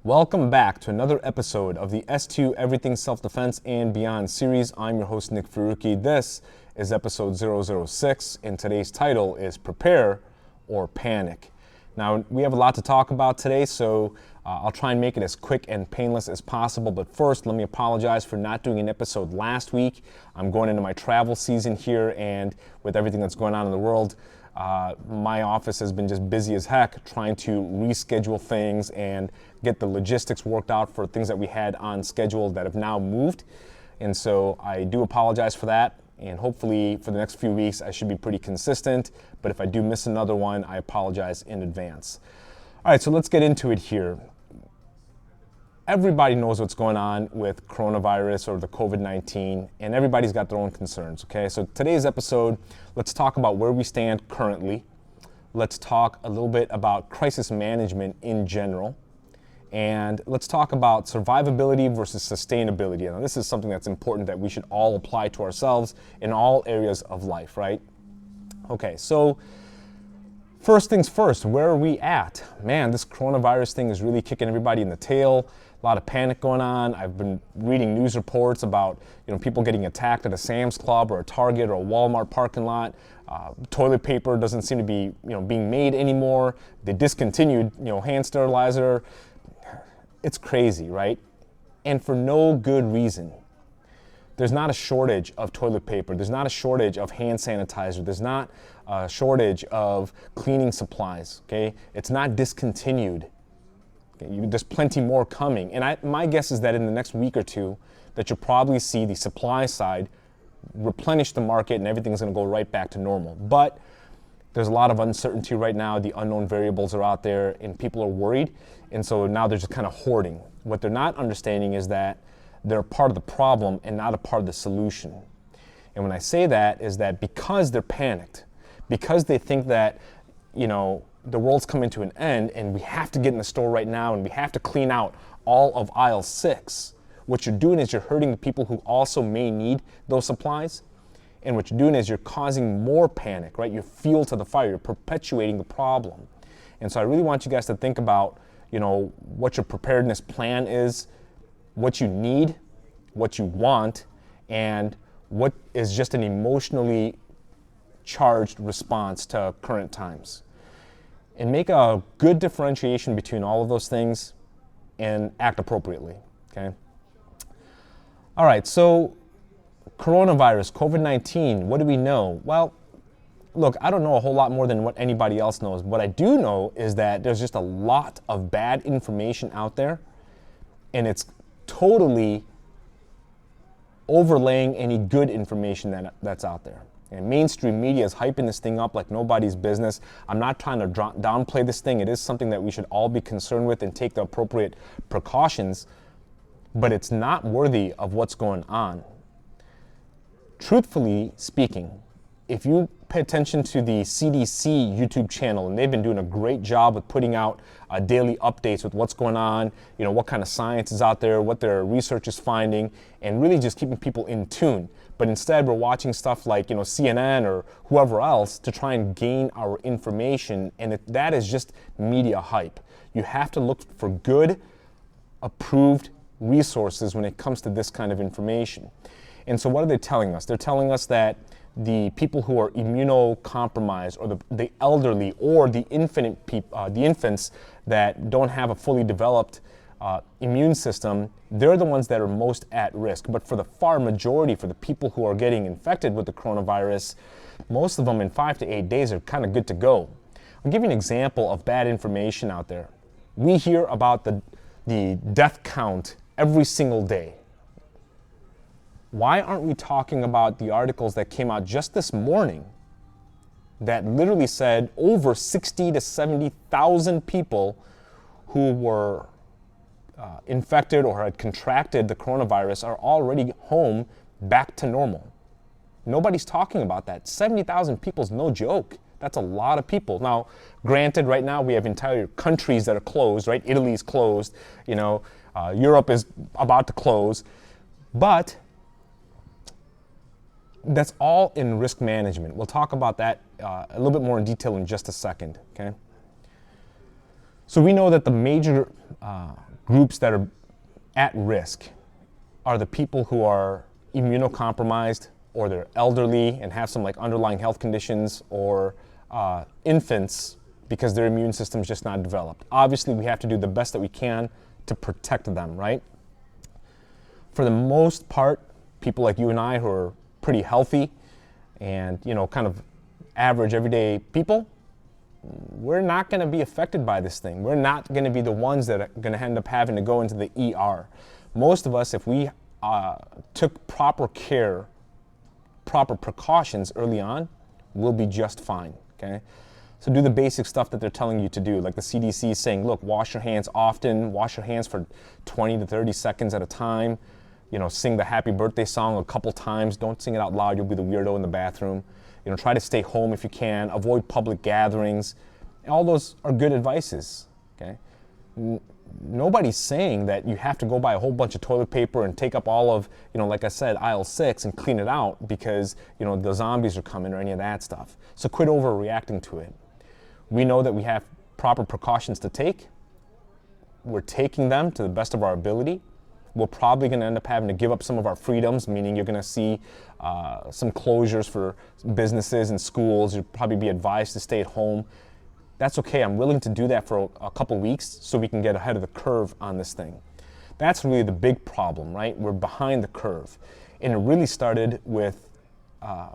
Welcome back to another episode of the S2 Everything Self-Defense and Beyond series. I'm your host, Nik Farooqui. This is episode 006, and today's title is Prepare or Panic. Now, we have a lot to talk about today, so I'll try and make it as quick and painless as possible. But first, let me apologize for not doing an episode last week. I'm going into my travel season here, and with everything that's going on in the world, my office has been just busy as heck trying to reschedule things and get the logistics worked out for things that we had on schedule that have now moved. And so I do apologize for that. And hopefully for the next few weeks, I should be pretty consistent. But if I do miss another one, I apologize in advance. All right, so let's get into it here. Everybody knows what's going on with coronavirus or the COVID-19, and everybody's got their own concerns, okay? So today's episode, let's talk about where we stand currently. Let's talk a little bit about crisis management in general. And let's talk about survivability versus sustainability. Now, this is something that's important that we should all apply to ourselves in all areas of life, right? Okay, so first things first, where are we at? Man, this coronavirus thing is really kicking everybody in the tail. A lot of panic going on. I've been reading news reports about people getting attacked at a Sam's Club or a Target or a Walmart parking lot. Toilet paper doesn't seem to be being made anymore. They discontinued hand sterilizer. It's crazy, right? And for no good reason. There's not a shortage of toilet paper. There's not a shortage of hand sanitizer. There's not a shortage of cleaning supplies, okay? It's not discontinued. Okay? There's plenty more coming. And my guess is that in the next week or two, that you'll probably see the supply side replenish the market and everything's gonna go right back to normal. But there's a lot of uncertainty right now. The unknown variables are out there and people are worried. And so now they're just kind of hoarding. What they're not understanding is that they're a part of the problem and not a part of the solution. And when I say that is that because they're panicked, because they think that, the world's coming to an end and we have to get in the store right now and we have to clean out all of aisle 6, what you're doing is you're hurting the people who also may need those supplies. And what you're doing is you're causing more panic, right? You're fuel to the fire. You're perpetuating the problem. And so I really want you guys to think about, what your preparedness plan is, what you need, what you want, and what is just an emotionally charged response to current times. And make a good differentiation between all of those things and act appropriately, okay? All right, so coronavirus, COVID-19, what do we know? Well, look, I don't know a whole lot more than what anybody else knows. What I do know is that there's just a lot of bad information out there, and it's totally overlaying any good information that's out there. And mainstream media is hyping this thing up like nobody's business. I'm not trying to downplay this thing. It is something that we should all be concerned with and take the appropriate precautions, but it's not worthy of what's going on. Truthfully speaking, if you pay attention to the CDC YouTube channel, and they've been doing a great job with putting out daily updates with what's going on, what kind of science is out there, what their research is finding, and really just keeping people in tune. But instead, we're watching stuff like CNN or whoever else to try and gain our information, and that is just media hype. You have to look for good, approved resources when it comes to this kind of information. And so what are they telling us? They're telling us that the people who are immunocompromised, or the elderly, or the infants that don't have a fully developed immune system, they're the ones that are most at risk. But for the far majority, for the people who are getting infected with the coronavirus, most of them in 5 to 8 days are kind of good to go. I'll give you an example of bad information out there. We hear about the death count every single day. Why aren't we talking about the articles that came out just this morning that literally said over 60 to 70,000 people who were infected or had contracted the coronavirus are already home back to normal? Nobody's talking about that. 70,000 people is no joke. That's a lot of people. Now, granted, right now we have entire countries that are closed, right? Italy's closed, Europe is about to close, but that's all in risk management. We'll talk about that a little bit more in detail in just a second, okay? So we know that the major groups that are at risk are the people who are immunocompromised, or they're elderly and have some like underlying health conditions, or infants, because their immune system is just not developed. Obviously, we have to do the best that we can to protect them, right? For the most part, people like you and I who are pretty healthy and, kind of average everyday people, we're not going to be affected by this thing. We're not going to be the ones that are going to end up having to go into the ER. Most of us, if we took proper care, proper precautions early on, we'll be just fine, okay? So do the basic stuff that they're telling you to do, like the CDC is saying, look, wash your hands often, wash your hands for 20 to 30 seconds at a time, sing the happy birthday song a couple times, don't sing it out loud, you'll be the weirdo in the bathroom. Try to stay home if you can, avoid public gatherings. All those are good advices, okay? Nobody's saying that you have to go buy a whole bunch of toilet paper and take up all of, like I said, aisle 6 and clean it out because, the zombies are coming or any of that stuff. So quit overreacting to it. We know that we have proper precautions to take. We're taking them to the best of our ability. We're probably going to end up having to give up some of our freedoms, meaning you're going to see some closures for businesses and schools. You'll probably be advised to stay at home. That's okay. I'm willing to do that for a couple weeks so we can get ahead of the curve on this thing. That's really the big problem, right? We're behind the curve. And it really started with, I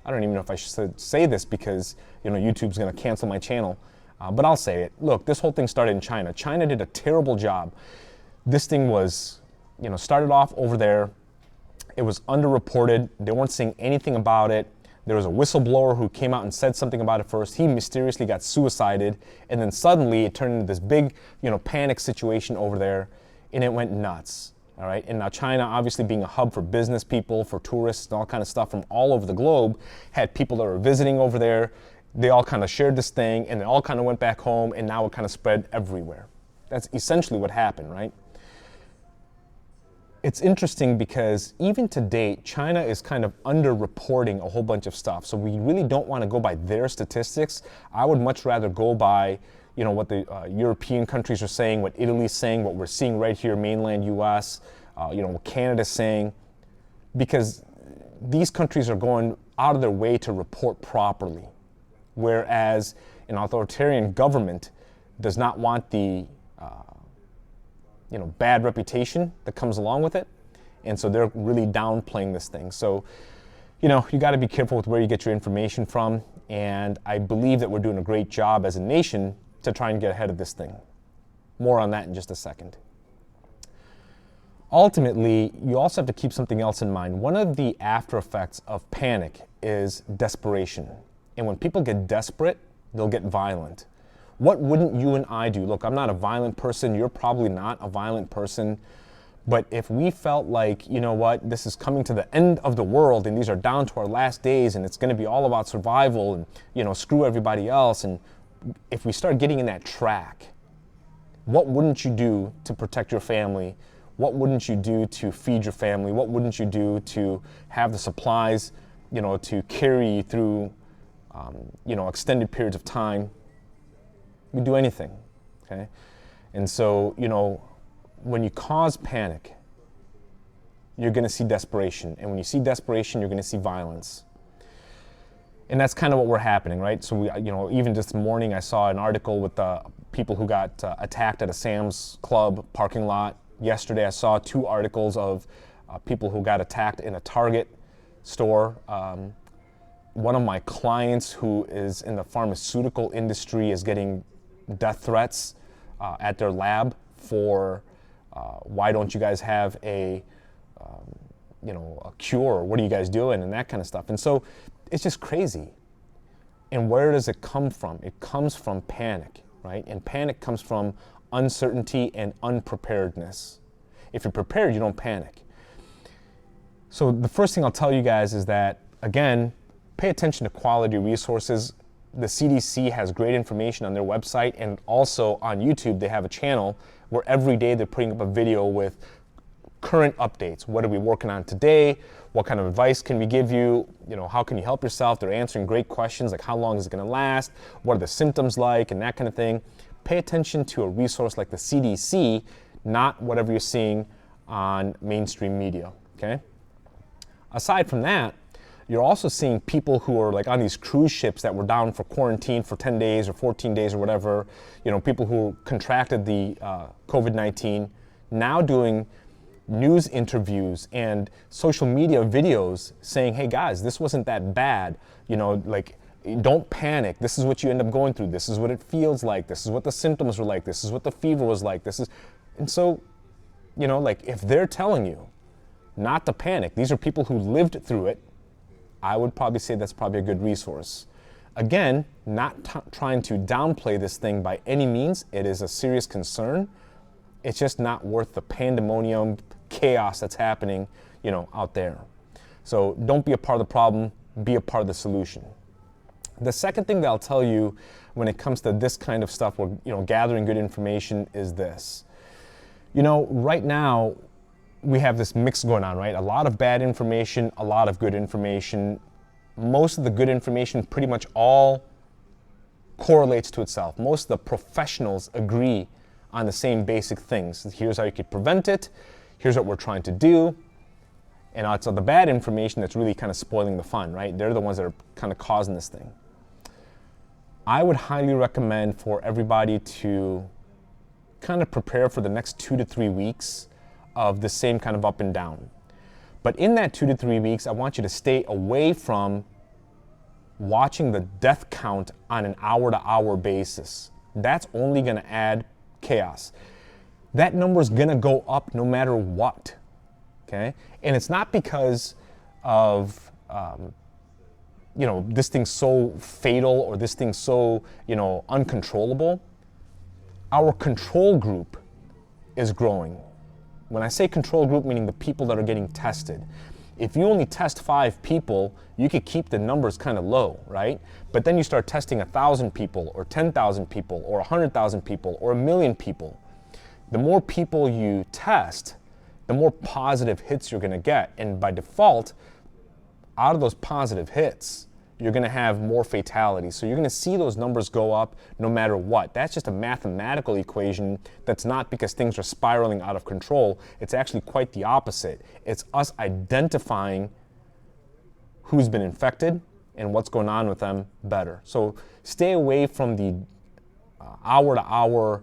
don't even know if I should say this because, YouTube's going to cancel my channel, but I'll say it. Look, this whole thing started in China. China did a terrible job. This thing was, started off over there. It was underreported. They weren't saying anything about it. There was a whistleblower who came out and said something about it first. He mysteriously got suicided, and then suddenly it turned into this big, panic situation over there, and it went nuts. All right, and now China, obviously being a hub for business people, for tourists, and all kind of stuff from all over the globe, had people that were visiting over there. They all kind of shared this thing, and they all kind of went back home, and now it kind of spread everywhere. That's essentially what happened, right? It's interesting because even to date, China is kind of underreporting a whole bunch of stuff. So we really don't want to go by their statistics. I would much rather go by, what the European countries are saying, what Italy's saying, what we're seeing right here, mainland US, what Canada's saying, because these countries are going out of their way to report properly. Whereas an authoritarian government does not want the bad reputation that comes along with it. And so they're really downplaying this thing. So, you got to be careful with where you get your information from. And I believe that we're doing a great job as a nation to try and get ahead of this thing. More on that in just a second. Ultimately, you also have to keep something else in mind. One of the after effects of panic is desperation. And when people get desperate, they'll get violent. What wouldn't you and I do? Look, I'm not a violent person. You're probably not a violent person. But if we felt like, this is coming to the end of the world and these are down to our last days and it's going to be all about survival and, screw everybody else. And if we start getting in that track, what wouldn't you do to protect your family? What wouldn't you do to feed your family? What wouldn't you do to have the supplies, to carry you through, extended periods of time? You do anything, okay? And so, when you cause panic, you're going to see desperation. And when you see desperation, you're going to see violence. And that's kind of what we're happening, right? So, even this morning, I saw an article with people who got attacked at a Sam's Club parking lot. Yesterday, I saw 2 articles of people who got attacked in a Target store. One of my clients who is in the pharmaceutical industry is getting death threats at their lab for why don't you guys have a cure? What are you guys doing? And that kind of stuff. And so it's just crazy. And where does it come from? It comes from panic, right? And panic comes from uncertainty and unpreparedness. If you're prepared, you don't panic. So the first thing I'll tell you guys is that, again, pay attention to quality resources. The CDC has great information on their website, and also on YouTube they have a channel where every day they're putting up a video with current updates. What are we working on today? What kind of advice can we give you? How can you help yourself? They're answering great questions like how long is it going to last? What are the symptoms like? And that kind of thing. pay attention to a resource like the CDC, not whatever you're seeing on mainstream media, okay? Aside from that, you're also seeing people who are like on these cruise ships that were down for quarantine for 10 days or 14 days or whatever, people who contracted the COVID-19, now doing news interviews and social media videos saying, hey guys, this wasn't that bad, don't panic. This is what you end up going through. This is what it feels like. This is what the symptoms were like. This is what the fever was like. And so, if they're telling you not to panic, these are people who lived through it, I would probably say that's probably a good resource. Again, not trying to downplay this thing by any means. It is a serious concern. It's just not worth the pandemonium chaos that's happening, out there. So don't be a part of the problem, be a part of the solution. The second thing that I'll tell you when it comes to this kind of stuff, where, gathering good information, is this. Right now, we have this mix going on, right? A lot of bad information, a lot of good information. Most of the good information pretty much all correlates to itself. Most of the professionals agree on the same basic things. Here's how you could prevent it. Here's what we're trying to do. And it's the bad information that's really kind of spoiling the fun, right? They're the ones that are kind of causing this thing. I would highly recommend for everybody to kind of prepare for the next 2 to 3 weeks of the same kind of up and down. But in that 2 to 3 weeks, I want you to stay away from watching the death count on an hour-to-hour basis. That's only going to add chaos. That number is going to go up no matter what, okay? And it's not because of, this thing's so fatal or this thing's so, uncontrollable. Our control group is growing. When I say control group, meaning the people that are getting tested. If you only test 5 people, you could keep the numbers kind of low, right? But then you start testing 1,000 people or 10,000 people or 100,000 people or 1,000,000 people. The more people you test, the more positive hits you're gonna get. And by default, out of those positive hits, you're gonna have more fatalities. So you're gonna see those numbers go up no matter what. That's just a mathematical equation that's not because things are spiraling out of control. It's actually quite the opposite. It's us identifying who's been infected and what's going on with them better. So stay away from the hour to hour,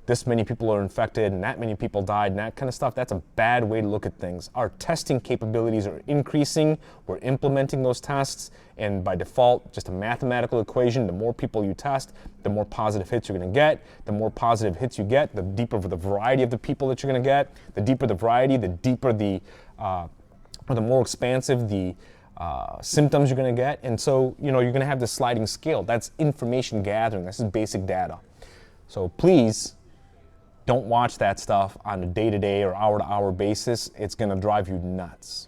this many people are infected and that many people died and that kind of stuff. That's a bad way to look at things. Our testing capabilities are increasing. We're implementing those tests, and by default, just a mathematical equation, the more people you test, the more positive hits you're gonna get. The more positive hits you get, the deeper the variety of the people that you're gonna get. The deeper the variety, the deeper or the more expansive the symptoms you're gonna get. And so, you're gonna have this sliding scale. That's information gathering. This is basic data. So please, don't watch that stuff on a day-to-day or hour-to-hour basis. It's gonna drive you nuts.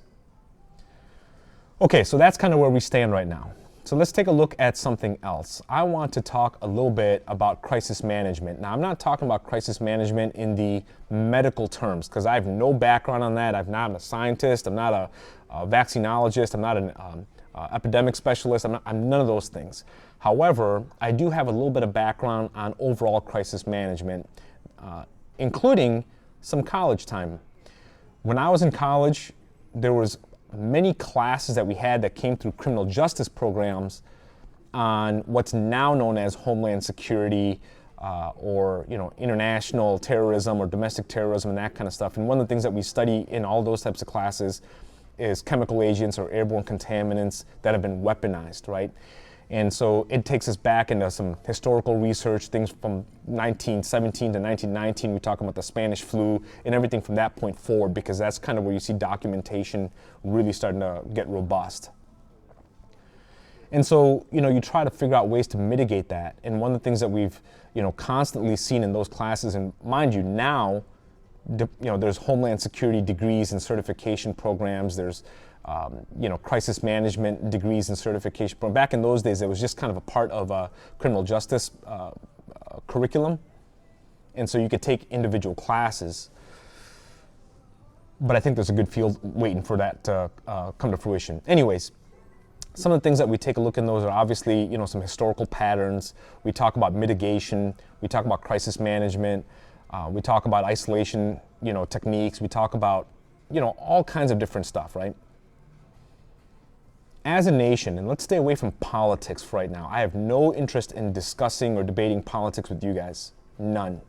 Okay, so that's kind of where we stand right now. So let's take a look at something else. I want to talk a little bit about crisis management. Now, I'm not talking about crisis management in the medical terms, because I have no background on that. I'm not a scientist. I'm not a vaccinologist. I'm not an epidemic specialist. I'm none of those things. However, I do have a little bit of background on overall crisis management, including some college time. When I was in college, there was many classes that we had that came through criminal justice programs on what's now known as Homeland Security or international terrorism or domestic terrorism and that kind of stuff. And one of the things that we study in all those types of classes is chemical agents or airborne contaminants that have been weaponized, right? And so it takes us back into some historical research, things from 1917 to 1919. We talk about the Spanish flu and everything from that point forward, because that's kind of where you see documentation really starting to get robust. And so, you try to figure out ways to mitigate that. And one of the things that we've, constantly seen in those classes, and mind you, now, there's Homeland Security degrees and certification programs. There's crisis management degrees and certification. But back in those days, it was just kind of a part of a criminal justice curriculum. And so you could take individual classes. But I think there's a good field waiting for that to come to fruition. Anyways, Some of the things that we take a look in those are obviously, some historical patterns. We talk about mitigation. We talk about crisis management. We talk about isolation, techniques. We talk about, all kinds of different stuff, right? As a nation, and let's stay away from politics for right now. I have no interest in discussing or debating politics with you guys. None.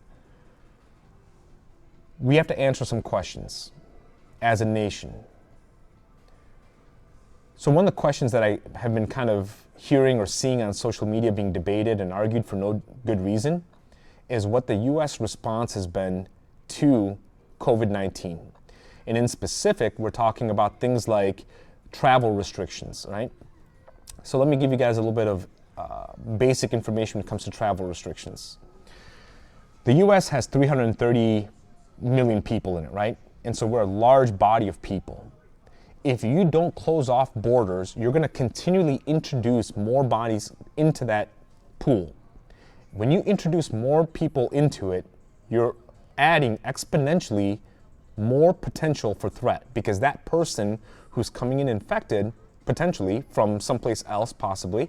We have to answer some questions as a nation. So one of the questions that I have been kind of hearing or seeing on social media being debated and argued for no good reason is what the U.S. response has been to COVID-19. And in specific, we're talking about things like travel restrictions, right? So let me give you guys a little bit of basic information when it comes to travel restrictions. The U.S. has 330 million people in it, right? And so we're a large body of people. If you don't close off borders, you're going to continually introduce more bodies into that pool. When you introduce more people into it, you're adding exponentially more potential for threat, because that person who's coming in infected, potentially from someplace else, probably,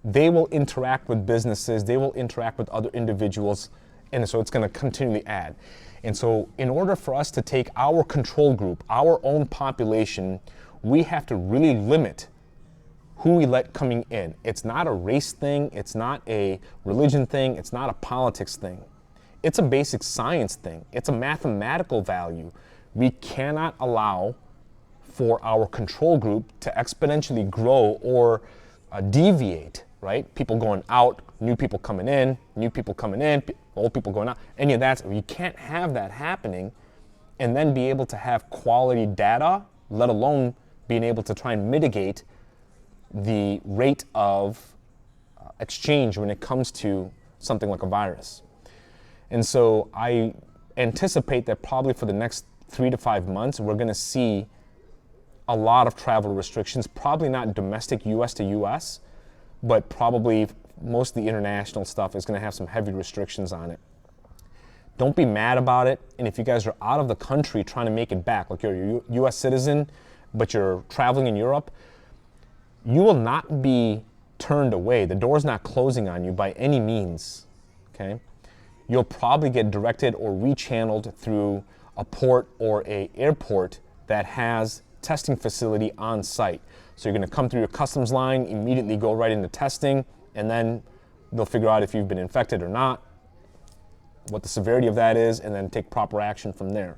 they will interact with businesses, they will interact with other individuals, and so it's going to continually add. And so in order for us to take our control group, our own population, we have to really limit who we let coming in. It's not a race thing, it's not a religion thing, it's not a politics thing. It's a basic science thing. It's a mathematical value. We cannot allow for our control group to exponentially grow or deviate, right? People going out, new people coming in, old people going out, any of that. You can't have that happening and then be able to have quality data, let alone being able to try and mitigate the rate of exchange when it comes to something like a virus. And so I anticipate that probably for the next 3 to 5 months, we're going to see a lot of travel restrictions, probably not domestic US to US, but probably most of the international stuff is going to have some heavy restrictions on it. Don't be mad about it. And if you guys are out of the country trying to make it back, like you're a US citizen, but you're traveling in Europe, you will not be turned away. The door's not closing on you by any means, okay? You'll probably get directed or rechanneled through a port or a airport that has testing facility on site. So you're going to come through your customs line, immediately go right into testing, and then they'll figure out if you've been infected or not, what the severity of that is, and then take proper action from there.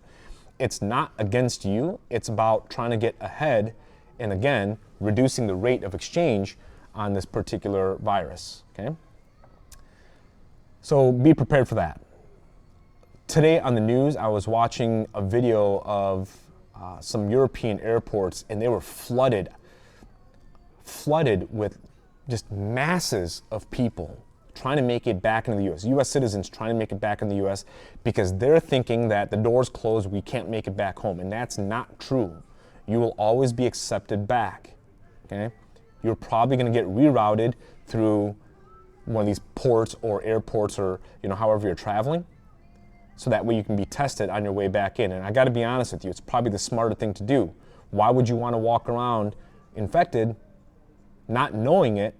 It's not against you. It's about trying to get ahead and, again, reducing the rate of exchange on this particular virus, okay? So be prepared for that. Today on the news, I was watching a video of some European airports, and they were flooded with just masses of people trying to make it back into the U.S. U.S. citizens trying to make it back in the U.S. because they're thinking that the door's closed, we can't make it back home. And that's not true. You will always be accepted back, okay? You're probably going to get rerouted through one of these ports or airports or, however you're traveling. So that way you can be tested on your way back in. And I got to be honest with you, it's probably the smarter thing to do. Why would you want to walk around infected, not knowing it,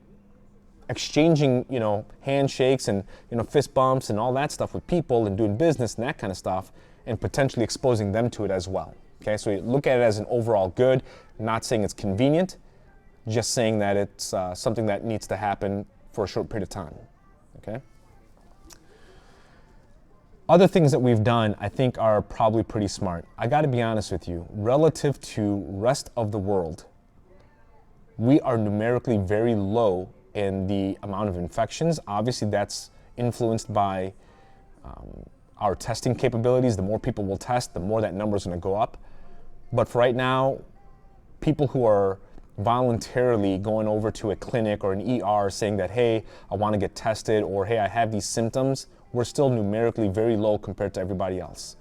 exchanging, handshakes and, fist bumps and all that stuff with people and doing business and that kind of stuff, and potentially exposing them to it as well. Okay, so you look at it as an overall good, not saying it's convenient, just saying that it's something that needs to happen for a short period of time. Okay. Other things that we've done, I think, are probably pretty smart. I got to be honest with you, relative to rest of the world, we are numerically very low in the amount of infections. Obviously, that's influenced by our testing capabilities. The more people will test, the more that number is going to go up. But for right now, people who are voluntarily going over to a clinic or an ER saying that, hey, I want to get tested, or hey, I have these symptoms, we're still numerically very low compared to everybody else.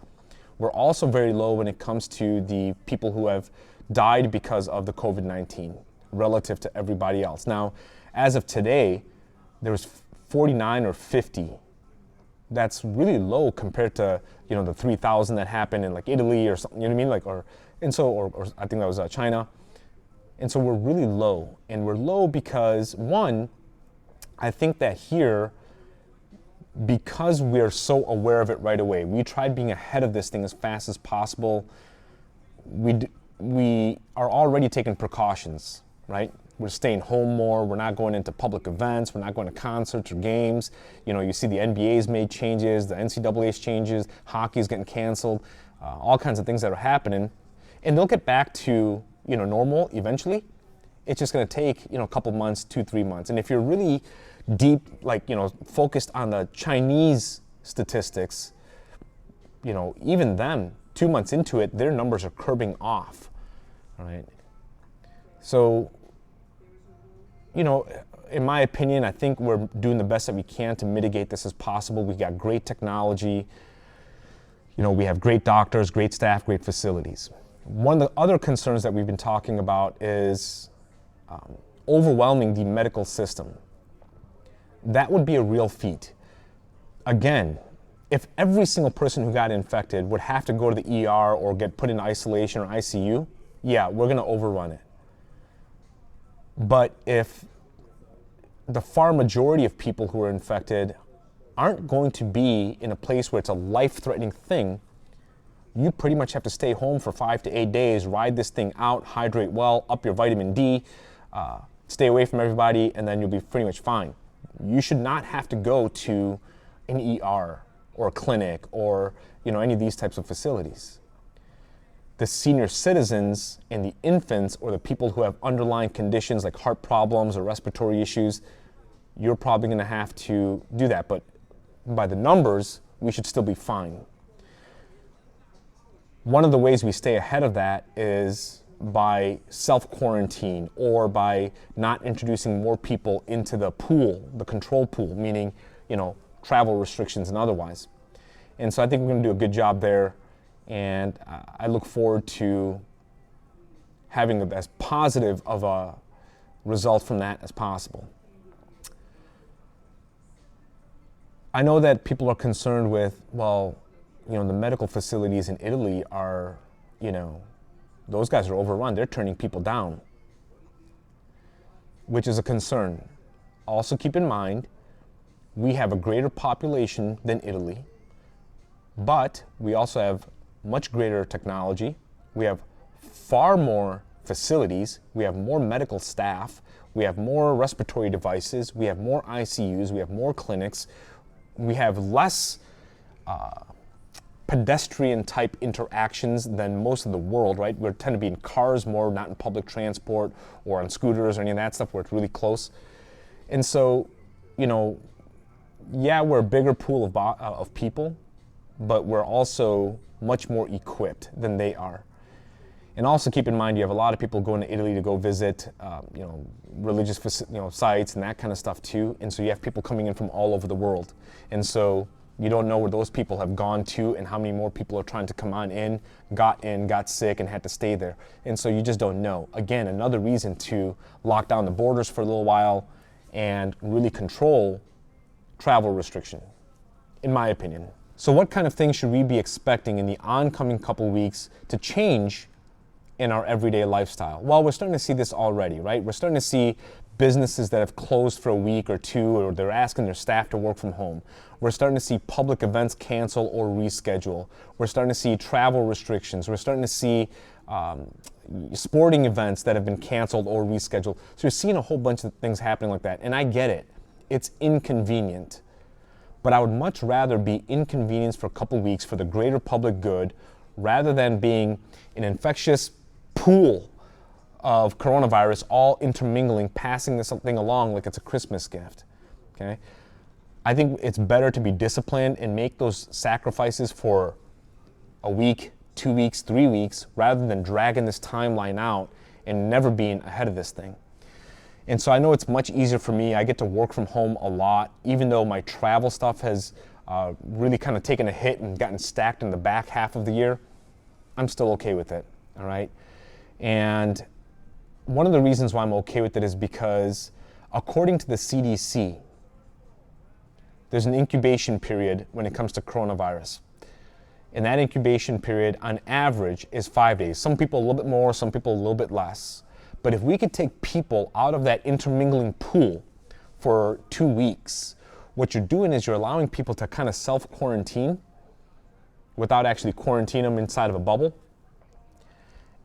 We're also very low when it comes to the people who have died because of the COVID-19 relative to everybody else. Now, as of today, there was 49 or 50. That's really low compared to, the 3,000 that happened in like Italy or something, you know what I mean? Like, or I think that was China. And so we're really low. And we're low because, one, I think that here, because we're so aware of it right away, we tried being ahead of this thing as fast as possible. We are already taking precautions, right? We're staying home more. We're not going into public events. We're not going to concerts or games. You know, you see the NBA's made changes, the NCAA's changes, hockey's getting canceled, all kinds of things that are happening. And they'll get back to, you know, normal eventually. It's just going to take, you know, a couple months, 2-3 months. And if you're really deep, like, you know, focused on the Chinese statistics, you know, even them, 2 months into it, their numbers are curbing off, all right? So, you know, in my opinion, I think we're doing the best that we can to mitigate this as possible. We've got great technology. You know, we have great doctors, great staff, great facilities. One of the other concerns that we've been talking about is overwhelming the medical system. That would be a real feat. Again, if every single person who got infected would have to go to the ER or get put in isolation or ICU, yeah, we're going to overrun it. But if the far majority of people who are infected aren't going to be in a place where it's a life-threatening thing, you pretty much have to stay home for 5 to 8 days, ride this thing out, hydrate well, up your vitamin D, stay away from everybody, and then you'll be pretty much fine. You should not have to go to an ER or a clinic or, you know, any of these types of facilities. The senior citizens and the infants or the people who have underlying conditions like heart problems or respiratory issues, you're probably going to have to do that. But by the numbers, we should still be fine. One of the ways we stay ahead of that is by self-quarantine or by not introducing more people into the pool, the control pool, meaning, you know, travel restrictions and otherwise. And so I think we're going to do a good job there. And I look forward to having as positive of a result from that as possible. I know that people are concerned with, well, you know, the medical facilities in Italy are, you know, those guys are overrun. They're turning people down, which is a concern. Also keep in mind, we have a greater population than Italy, but we also have much greater technology. We have far more facilities. We have more medical staff. We have more respiratory devices. We have more ICUs. We have more clinics. We have less pedestrian type interactions than most of the world, right? We tend to be in cars more, not in public transport or on scooters or any of that stuff where it's really close. And so, you know, yeah, we're a bigger pool of people, but we're also much more equipped than they are. And also keep in mind, you have a lot of people going to Italy to go visit, you know, religious, sites and that kind of stuff too. And so you have people coming in from all over the world. And so you don't know where those people have gone to and how many more people are trying to come on in, got sick, and had to stay there. And so you just don't know. Again, another reason to lock down the borders for a little while and really control travel restriction, in my opinion. So what kind of things should we be expecting in the oncoming couple weeks to change in our everyday lifestyle? Well, we're starting to see this already, right? We're starting to see businesses that have closed for a week or two, or they're asking their staff to work from home. We're starting to see public events cancel or reschedule. We're starting to see travel restrictions. We're starting to see sporting events that have been canceled or rescheduled. So you're seeing a whole bunch of things happening like that. And I get it. It's inconvenient. But I would much rather be inconvenienced for a couple weeks for the greater public good rather than being an infectious pool of coronavirus all intermingling, passing this thing along like it's a Christmas gift, okay? I think it's better to be disciplined and make those sacrifices for a week, 2 weeks, 3 weeks, rather than dragging this timeline out and never being ahead of this thing. And so I know it's much easier for me. I get to work from home a lot, even though my travel stuff has really kind of taken a hit and gotten stacked in the back half of the year. I'm still okay with it, all right? And one of the reasons why I'm okay with it is because according to the CDC, there's an incubation period when it comes to coronavirus. And that incubation period on average is 5 days. Some people a little bit more, some people a little bit less. But if we could take people out of that intermingling pool for 2 weeks, what you're doing is you're allowing people to kind of self-quarantine without actually quarantining them inside of a bubble,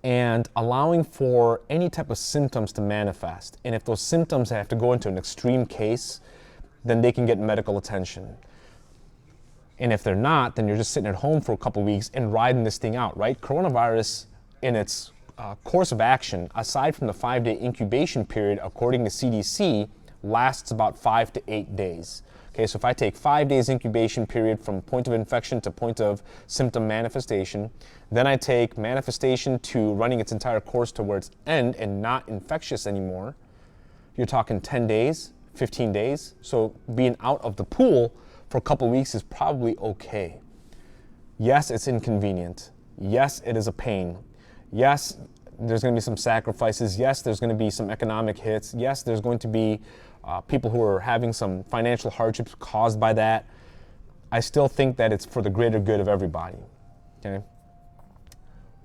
and allowing for any type of symptoms to manifest. And if those symptoms have to go into an extreme case, then they can get medical attention. And if they're not, then you're just sitting at home for a couple weeks and riding this thing out, right? Coronavirus, in its course of action, aside from the 5-day incubation period, according to CDC, lasts about 5 to 8 days. Okay, so if I take 5 days incubation period from point of infection to point of symptom manifestation, then I take manifestation to running its entire course to where it's end and not infectious anymore, you're talking 10 days, 15 days. So being out of the pool for a couple weeks is probably okay. Yes, it's inconvenient. Yes, it is a pain. Yes, there's going to be some sacrifices. Yes, there's going to be some economic hits. Yes, there's going to be people who are having some financial hardships caused by that. I still think that it's for the greater good of everybody. Okay?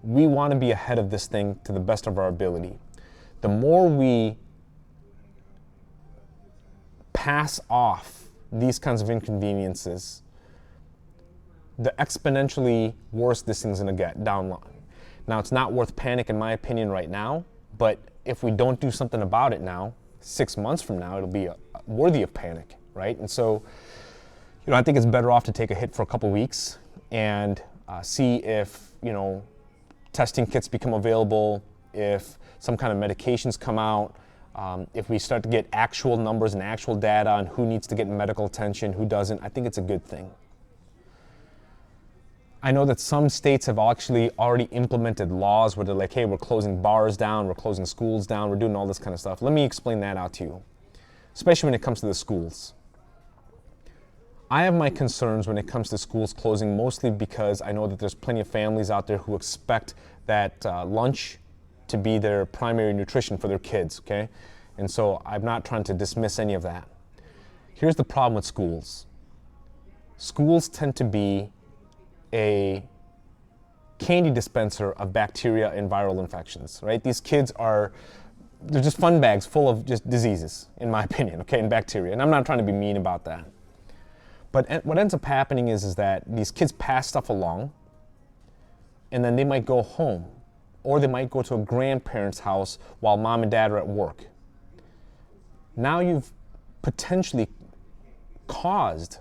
We want to be ahead of this thing to the best of our ability. The more we pass off these kinds of inconveniences, the exponentially worse this thing's going to get down the line. Now, it's not worth panic, in my opinion, right now, but if we don't do something about it now, 6 months from now, it'll be worthy of panic, right? And so, I think it's better off to take a hit for a couple weeks and see if, testing kits become available, if some kind of medications come out, if we start to get actual numbers and actual data on who needs to get medical attention, who doesn't. I think it's a good thing. I know that some states have actually already implemented laws where they're like, hey, we're closing bars down, we're closing schools down, we're doing all this kind of stuff. Let me explain that out to you, especially when it comes to the schools. I have my concerns when it comes to schools closing, mostly because I know that there's plenty of families out there who expect that lunch to be their primary nutrition for their kids, okay? And so I'm not trying to dismiss any of that. Here's the problem with schools. Schools tend to be a candy dispenser of bacteria and viral infections, right? These kids they're just fun bags full of just diseases, in my opinion, okay, and bacteria. And I'm not trying to be mean about that. But what ends up happening is that these kids pass stuff along, and then they might go home, or they might go to a grandparent's house while mom and dad are at work. Now you've potentially caused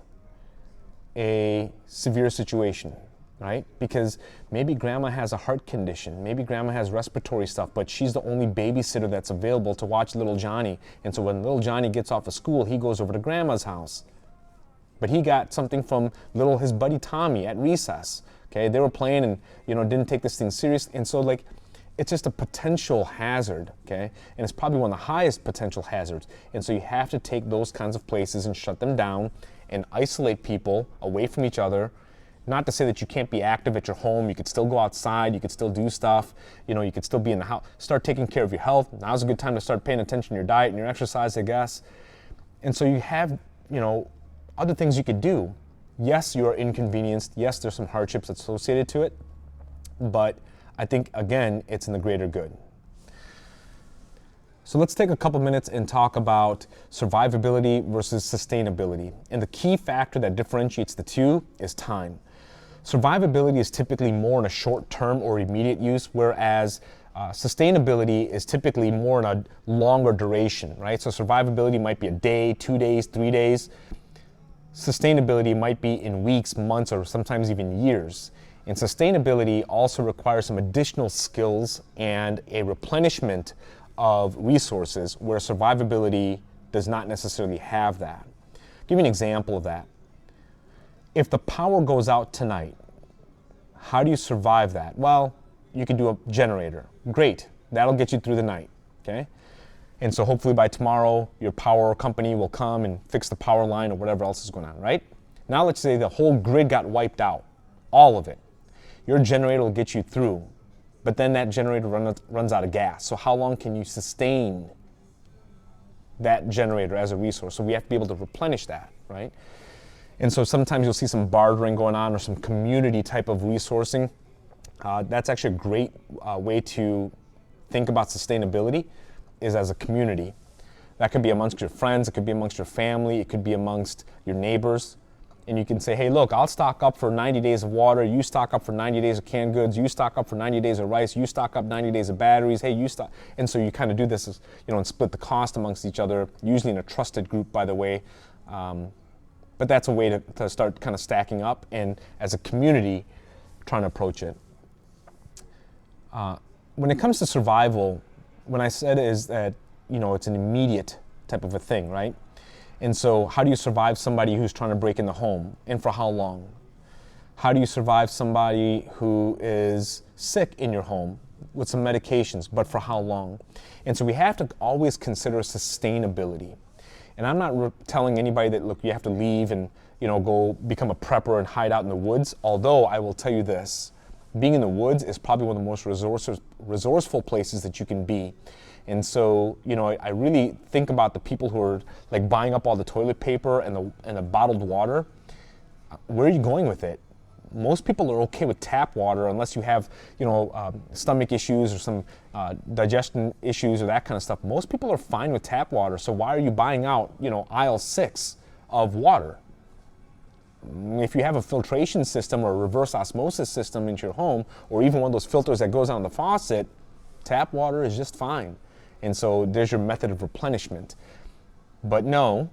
a severe situation, right? Because maybe grandma has a heart condition, maybe grandma has respiratory stuff, but she's the only babysitter that's available to watch little Johnny. And so when little Johnny gets off of school, he goes over to grandma's house. But he got something from his buddy Tommy at recess. Okay, they were playing and didn't take this thing serious, and so it's just a potential hazard. Okay, and it's probably one of the highest potential hazards. And so you have to take those kinds of places and shut them down and isolate people away from each other. Not to say that you can't be active at your home. You could still go outside. You could still do stuff. You could still be in the house. Start taking care of your health. Now's a good time to start paying attention to your diet and your exercise, I guess. And so you have other things you could do. Yes, you are inconvenienced. Yes, there's some hardships associated to it. But I think, again, it's in the greater good. So let's take a couple minutes and talk about survivability versus sustainability. And the key factor that differentiates the two is time. Survivability is typically more in a short-term or immediate use, whereas sustainability is typically more in a longer duration, right? So survivability might be a day, 2 days, 3 days. Sustainability might be in weeks, months, or sometimes even years. And sustainability also requires some additional skills and a replenishment of resources, where survivability does not necessarily have that. I'll give you an example of that. If the power goes out tonight, how do you survive that? Well, you can do a generator. Great, that'll get you through the night, okay? And so hopefully by tomorrow, your power company will come and fix the power line or whatever else is going on, right? Now let's say the whole grid got wiped out, all of it. Your generator will get you through, but then that generator runs out of gas. So how long can you sustain that generator as a resource? So we have to be able to replenish that, right? And so sometimes you'll see some bartering going on or some community type of resourcing. That's actually a great way to think about sustainability is as a community. That could be amongst your friends, it could be amongst your family, it could be amongst your neighbors. And you can say, hey, look, I'll stock up for 90 days of water, you stock up for 90 days of canned goods, you stock up for 90 days of rice, you stock up 90 days of batteries, hey, you stock. And so you kind of do this, and split the cost amongst each other, usually in a trusted group, by the way. But that's a way to start kind of stacking up and as a community trying to approach it. When it comes to survival, when I said is that, it's an immediate type of a thing, right? And so how do you survive somebody who's trying to break in the home, and for how long? How do you survive somebody who is sick in your home with some medications, but for how long? And so we have to always consider sustainability. And I'm not telling anybody that, look, you have to leave and, go become a prepper and hide out in the woods. Although I will tell you this, being in the woods is probably one of the most resourceful places that you can be. And so, I really think about the people who are like buying up all the toilet paper and the bottled water. Where are you going with it? Most people are okay with tap water unless you have, stomach issues or some digestion issues or that kind of stuff. Most people are fine with tap water. So why are you buying out, aisle 6 of water? If you have a filtration system or a reverse osmosis system into your home, or even one of those filters that goes on the faucet, tap water is just fine. And so there's your method of replenishment. But no,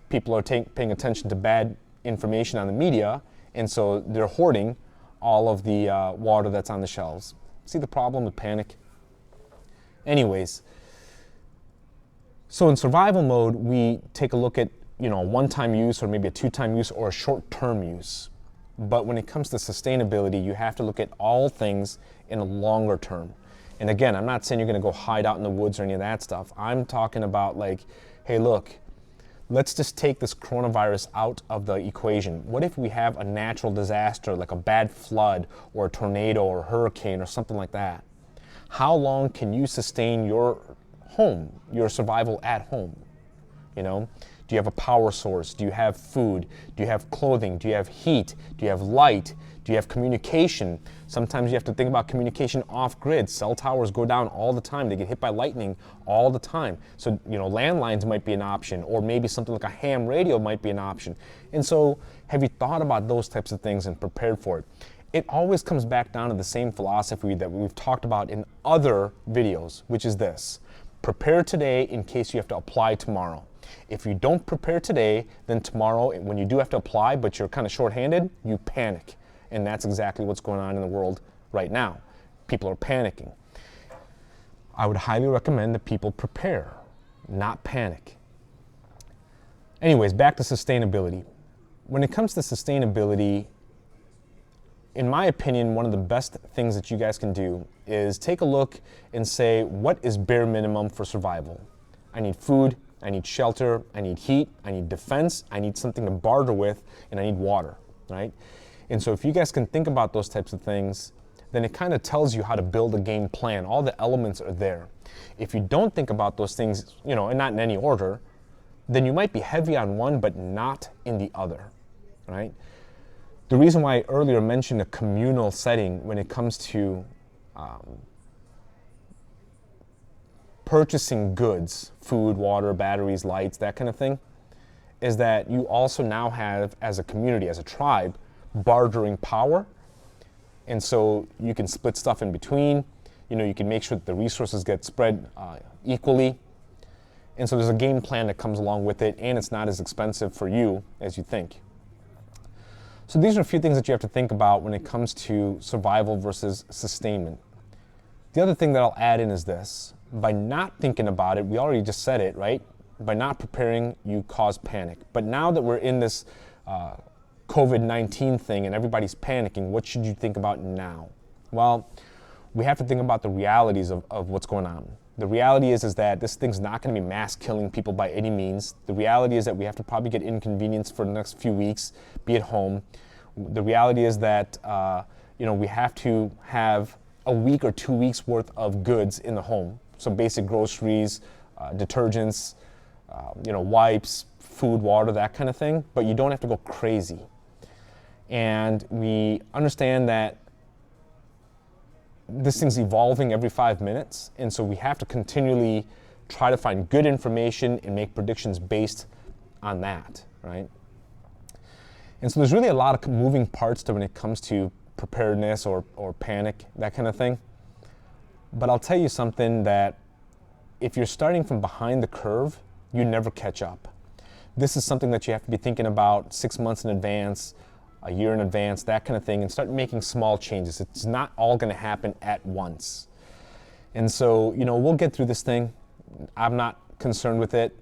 people are paying attention to bad information on the media, and so they're hoarding all of the water that's on the shelves. See the problem with panic? Anyways, so in survival mode, we take a look at one-time use or maybe a two-time use or a short-term use. But when it comes to sustainability, you have to look at all things in a longer term. And again, I'm not saying you're going to go hide out in the woods or any of that stuff. I'm talking about like, hey, look, let's just take this coronavirus out of the equation. What if we have a natural disaster like a bad flood or a tornado or a hurricane or something like that? How long can you sustain your home, your survival at home? Do you have a power source? Do you have food? Do you have clothing? Do you have heat? Do you have light? Do you have communication? Sometimes you have to think about communication off grid. Cell towers go down all the time. They get hit by lightning all the time. So, landlines might be an option, or maybe something like a ham radio might be an option. And so have you thought about those types of things and prepared for it? It always comes back down to the same philosophy that we've talked about in other videos, which is this: prepare today in case you have to apply tomorrow. If you don't prepare today, then tomorrow, when you do have to apply, but you're kind of shorthanded, you panic. And that's exactly what's going on in the world right now. People are panicking. I would highly recommend that people prepare, not panic. Anyways, back to sustainability. When it comes to sustainability, in my opinion, one of the best things that you guys can do is take a look and say, what is bare minimum for survival? I need food, I need shelter, I need heat, I need defense, I need something to barter with, and I need water, right? And so if you guys can think about those types of things, then it kind of tells you how to build a game plan. All the elements are there. If you don't think about those things, and not in any order, then you might be heavy on one but not in the other, right? The reason why I earlier mentioned a communal setting when it comes to purchasing goods, food, water, batteries, lights, that kind of thing, is that you also now have, as a community, as a tribe, bartering power. And so you can split stuff in between. You can make sure that the resources get spread equally. And so there's a game plan that comes along with it, and it's not as expensive for you as you think. So these are a few things that you have to think about when it comes to survival versus sustainment. The other thing that I'll add in is this: by not thinking about it, we already just said it, right? By not preparing, you cause panic. But now that we're in this COVID-19 thing and everybody's panicking, what should you think about now? Well, we have to think about the realities of what's going on. The reality is that this thing's not going to be mass killing people by any means. The reality is that we have to probably get inconvenienced for the next few weeks, be at home. The reality is that we have to have a week or 2 weeks worth of goods in the home. So basic groceries, detergents, wipes, food, water, that kind of thing. But you don't have to go crazy. And we understand that this thing's evolving every 5 minutes, and so we have to continually try to find good information and make predictions based on that, right? And so there's really a lot of moving parts to when it comes to preparedness or panic, that kind of thing. But I'll tell you something, that if you're starting from behind the curve, you never catch up. This is something that you have to be thinking about 6 months in advance, a year in advance, that kind of thing, and start making small changes. It's not all going to happen at once. And so, we'll get through this thing. I'm not concerned with it.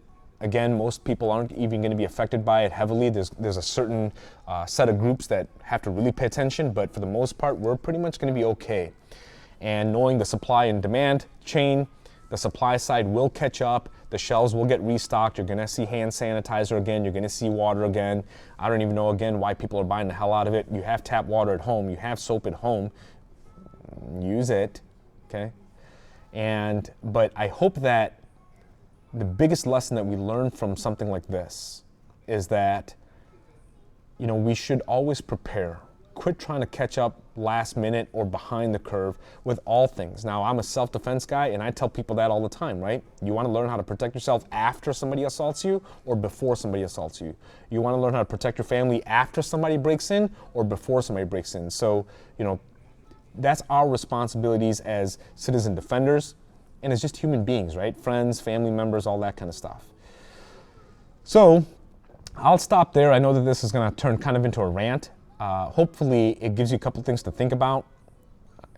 Again, most people aren't even going to be affected by it heavily. There's a certain set of groups that have to really pay attention, but for the most part, we're pretty much going to be okay. And knowing the supply and demand chain, the supply side will catch up. The shelves will get restocked. You're going to see hand sanitizer again. You're going to see water again. I don't even know, again, why people are buying the hell out of it. You have tap water at home. You have soap at home. Use it, okay? But I hope that the biggest lesson that we learn from something like this is that, we should always prepare. Quit trying to catch up last minute or behind the curve with all things. Now, I'm a self-defense guy, and I tell people that all the time, right? You want to learn how to protect yourself after somebody assaults you or before somebody assaults you. You want to learn how to protect your family after somebody breaks in or before somebody breaks in. So, that's our responsibilities as citizen defenders and as just human beings, right? Friends, family members, all that kind of stuff. So I'll stop there. I know that this is going to turn kind of into a rant. Hopefully it gives you a couple things to think about,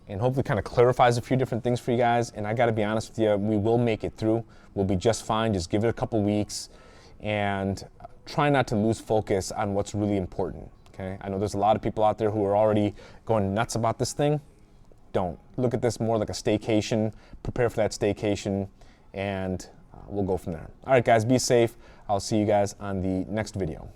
and hopefully kind of clarifies a few different things for you guys. And I got to be honest with you, we will make it through. We'll be just fine. Just give it a couple weeks and try not to lose focus on what's really important, okay? I know there's a lot of people out there who are already going nuts about this thing. Don't. Look at this more like a staycation. Prepare for that staycation, and we'll go from there. All right, guys, be safe. I'll see you guys on the next video.